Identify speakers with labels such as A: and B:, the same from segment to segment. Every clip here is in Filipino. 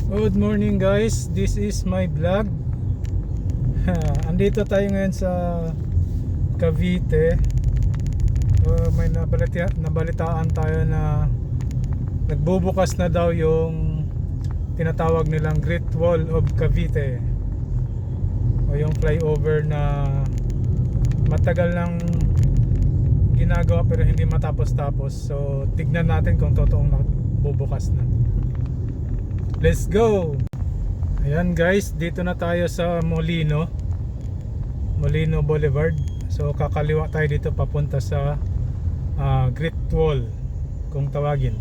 A: Good morning guys, this is my vlog. Andito tayo ngayon sa Cavite. May nabalitaan tayo na nagbubukas na daw yung tinatawag nilang Great Wall of Cavite, o yung flyover na matagal nang ginagawa pero hindi matapos-tapos. So tignan natin kung totoong bubukas na. Let's go! Ayan guys, dito na tayo sa Molino Boulevard. So kakaliwa tayo dito papunta sa Great Wall kung tawagin.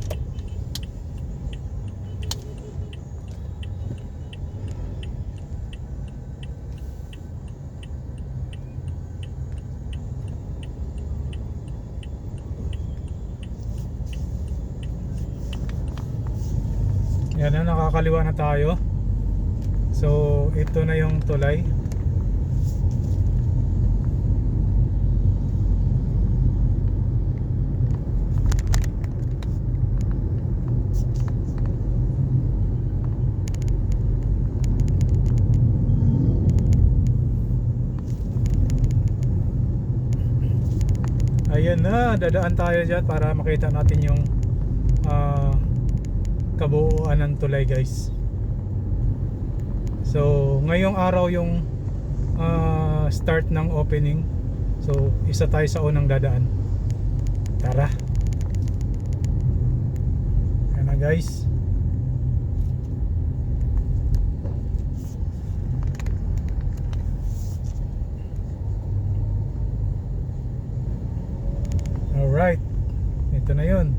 A: Yan na, nakakaliwa na tayo. So ito na yung tulay. Ayan na, dadaan tayo dyan para makita natin yung kabuuan ng tulay guys. So ngayong araw yung start ng opening. So isa tayo sa unang dadaan. Tara. Ayan na guys. Alright, ito na yun.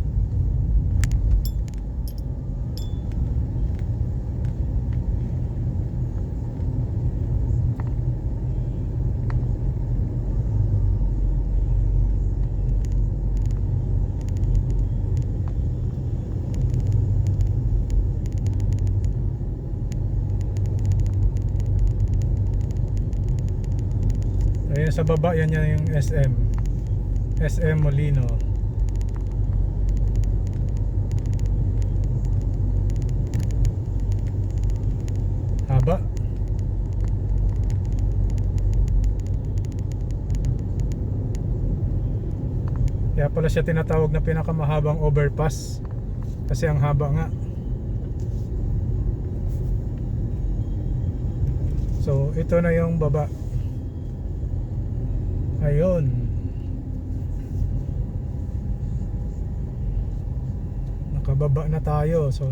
A: Ayan sa baba, yan yung SM Molino. Haba. Kaya pala siya tinatawag na pinakamahabang overpass, kasi ang haba nga. So ito na yung baba. Ayun. Nakababa na tayo. So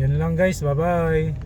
A: yan lang guys, bye bye.